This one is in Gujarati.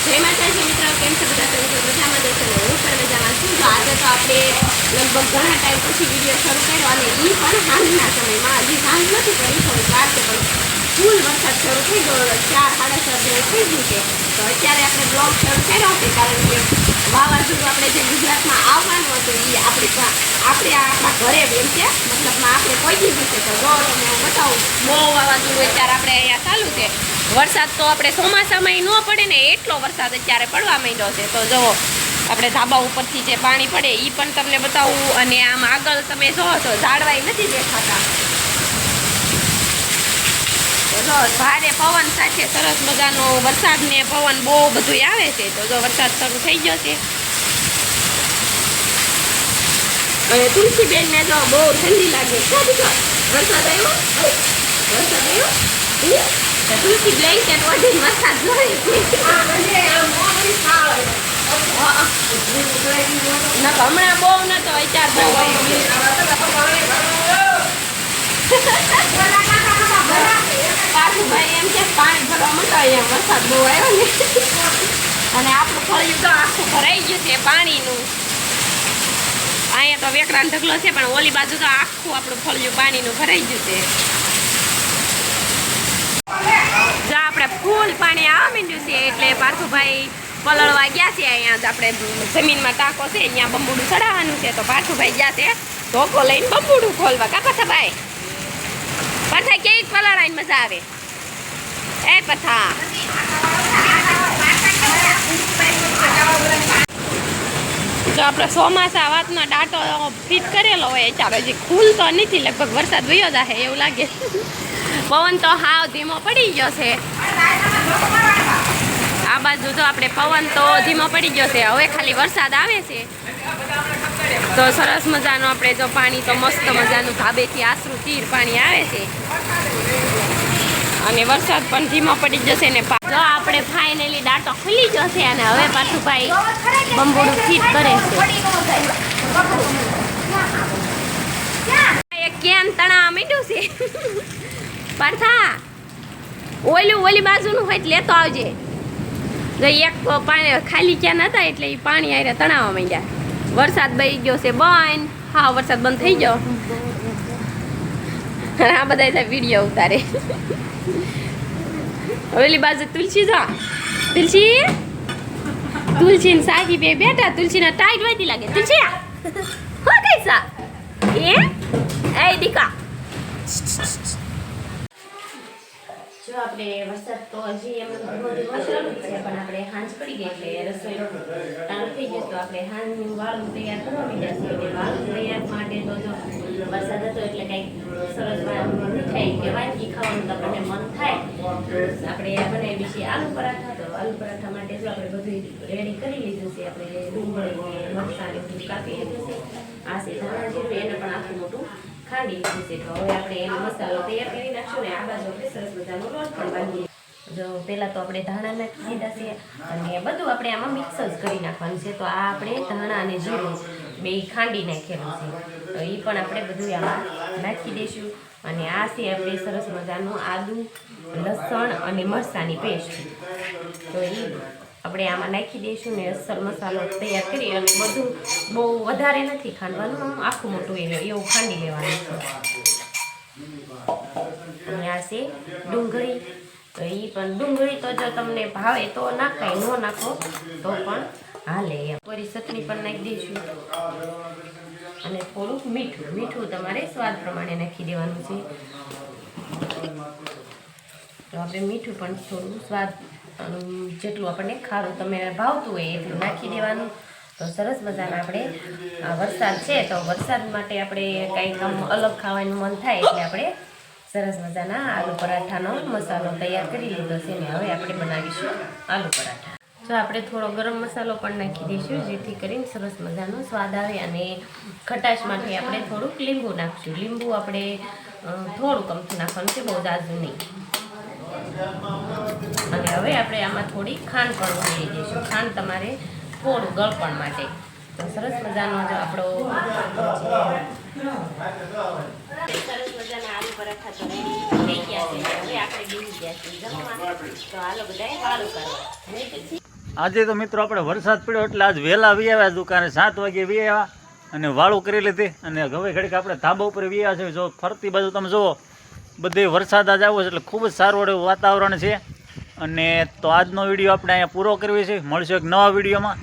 જય માતાજી મિત્રો, કેમ છો બધા? મજામાં દેશો ને હું પણ મજામાં છું. તો આજે તો આપણે લગભગ ઘણા ટાઈમ પછી વિડીયો શરૂ કર્યો અને એ પણ સાંજના સમયમાં. હજી સાંજ નથી કરી, થોડીક વાર છે, પણ ફૂલ વરસાદ શરૂ થઈ ગયો. 4 સાડા 4 જેવું થઈ ગયું છે. તો અત્યારે આપણે બ્લોગ શરૂ કર્યો છે, કારણ કે વાવાઝોડું આપણે જે ગુજરાતમાં આવવાનું હતું એ આપણે આપણા ઘરે એમ છે, મતલબમાં આપણે પહોંચી ગયું છે. તો જો તમને હું બતાવું, બહુ વાવાઝોડું અત્યારે આપણે અહીંયા ચાલુ છે. વરસાદ તો આપણે ચોમાસામાં ન પડે ને એટલો વરસાદ અત્યારે પડવા માંડ્યો છે. તો જો આપણે ધાબા ઉપરથી જે પાણી પડે એ પણ તમને બતાવું. અને આમ આગળ તમે જો તો ઝાડવાય નથી દેખાતા. તો જો ભારે પવન સાથે સરસ મજાનો વરસાદ ને પવન બહુ બધું આવે છે. તો જો વરસાદ શરૂ થઈ ગયો છે. અને તુલસીબેન ને જો બહુ ઠંડી લાગે. વરસાદ આવ્યો, વરસાદ આવ્યો. તુલસી બ્લેન્કેટ ઓઢીને વરસાદ જોઈ હમણાં બહુ નતો, અત્યાર બહુ પાછુભાઈ એમ કે પાણી ભરવા મંગાય એમ વરસાદ બહુ આવ્યો ને. અને આપણું ફળિયું તો આખું ભરાઈ ગયું છે પાણીનું. અહીંયા તો વેકરાનો ઢગલો છે, પણ ઓલી બાજુ તો આખું આપણું ફળિયું પાણીનું ભરાઈ ગયું છે. જો આપણે ફૂલ પાણી આવવા માંડ્યું છે એટલે પાર્થુભાઈ પલળવા ગયા છે. અહીંયા આપણે જમીનમાં ટાંકો છે, અહીંયા બંબુડું ચડાવવાનું છે. તો પાર્થુભાઈ ગયા છે ધોકો લઈને બંબુડું ખોલવા. કા પથાભાઈ? પથા કેવી પલળાઈને મજા આવે? એ પથા જો આપણે ચોમાસા વાતનો ડાટો ફિટ કરેલો હોય અત્યારે હજી ખુલતો નથી. લગભગ વરસાદ વયો જશે એવું લાગે. પવન તો હાવ ધીમો પડી ગયો છે. આ બાજુ જો આપણે પવન તો ધીમો પડી ગયો છે. હવે ખાલી વરસાદ આવે છે તો સરસ મજાનું આપણે જો પાણી તો મસ્ત મજાનું ધાબેથી આશરું તીર પાણી આવે છે. અને વરસાદ પણ ધીમો પડી જશે ને. જો આપણે ફાઇનલી ડાટો ખુલી જશે અને હવે પાછું ભાઈ બંબોડું ફિટ કરે છે. એક કેન તણાવ મીઠું છે. પાર્થા ઓલી બાજુનું હોય લેતો આવજે. જો એક પાણી ખાલી ક્યાં નતા એટલે એ પાણી આરે તણાવવા માંડ્યા. વરસાદ બહી ગયો છે બંધ. હા, વરસાદ બંધ થઈ ગયો. આ બધા વિડીયો ઉતારે. ઓલી બાજુ તુલસી જો તુલસી ને સાગી બે બેઠા. તુલસીને ટાઈટ વાતી લાગે. તુલસી હો કઈસા એ દીકા. જો આપણે વરસાદ તો હજી એમ ધીમો શરૂ છે, પણ આપણે હાંજ પડી ગઈ એટલે રસોઈ ટાણું થઈ ગયું. તો આપણે હાંજનું વાળું તૈયાર કરવા માંડ્યા છીએ. વાળું તૈયાર માટે તો જો વરસાદ હતો એટલે કંઈક સરસ મીઠાઈ કે વાનગી ખાવાનું તો આપણને મન થાય. આપણે બનાવી છીએ આલુ પરાઠા. તો આલુ પરાઠા માટે જો આપણે બધું રેડી કરી લીધું છે. આપણે ડુંગળી મરચાં બધું કાપી લીધું છે. આ છે ધાણા જીરું, એને પણ આખું મોટું ખાંડી લીધું છે. તો હવે આપણે એનો મસાલો તૈયાર કરી નાખશું ને આ બાજુ આપણે સરસ મજાનો લોટ પણ બાંધીએ. જો પહેલાં તો આપણે ધાણા નાખી દીધા છે અને બધું આપણે આમાં મિક્સ જ કરી નાખવાનું છે. તો આ આપણે ધાણા અને જીરું બે ખાંડી નાખેલું છે. તો એ પણ આપણે બધું આમાં નાખી દઈશું. અને આ છે આપણે સરસ મજાનું આદુ, લસણ અને મરચાંની પેસ્ટ. તો એ આપણે આમાં નાખી દઈશું ને અસલ મસાલો તૈયાર કરી. અને બધું બહુ વધારે નથી ખાંડવાનું, આખું મોટું એવું ખાંડી લેવાનું છે. અને આ છે ડુંગળી. તો એ પણ ડુંગળી તો જો તમને ભાવે તો નાખાય, ન નાખો તો પણ હાલે. ફરી ચટણી પણ નાખી દઈશું. અને થોડુંક મીઠું તમારે સ્વાદ પ્રમાણે નાખી દેવાનું છે. તો આપણે મીઠું પણ થોડું સ્વાદ જેટલું આપણને ખારું તમે ભાવતું હોય એટલું નાખી દેવાનું. તો સરસ મજાના આપણે વરસાદ છે તો વરસાદ માટે આપણે કંઈક અલગ ખાવાનું મન થાય એટલે આપણે સરસ મજાના આલુ પરાઠાનો મસાલો તૈયાર કરી લીધો છે ને હવે આપણે બનાવીશું આલુ પરાઠા. તો આપણે થોડો ગરમ મસાલો પણ નાખી દઈશું જેથી કરીને સરસ મજાનો સ્વાદ આવે. અને ખટાશ માટે આપણે થોડુંક લીંબુ નાખશું. લીંબુ આપણે થોડુંક અમથું નાખવાનું છે, બહુ જાજુ નહીં. અને હવે આપણે આમાં થોડી ખાંડ પણ ઉમેરી દઈશું. ખાંડ તમારે થોડું ગળપણ માટે. તો સરસ મજાનો જો આપણો સરસ મજાના આલુ પરાઠા તો રેડી થઈ ગયા છે. હવે આપણે બેસી ગયા છીએ જમવા. તો હાલો બધાએ વાળું કરવા. આજે તો મિત્રો આપણે વરસાદ પડ્યો એટલે આજ વહેલા વી આવ્યા દુકાને 7 વાગે વી આવ્યા અને વાળું કરી લીધી અને હવે ઘડીક આપણે ધાબા ઉપર વી આવ્યા છે. જો ફરતી બાજુ તમે જુઓ બધે વરસાદ આજ આવ્યો છે એટલે ખૂબ જ સારું એવું વાતાવરણ છે. અને તો આજનો વિડીયો આપણે અહીંયા પૂરો કરવી છે. મળશું એક નવા વિડીયોમાં.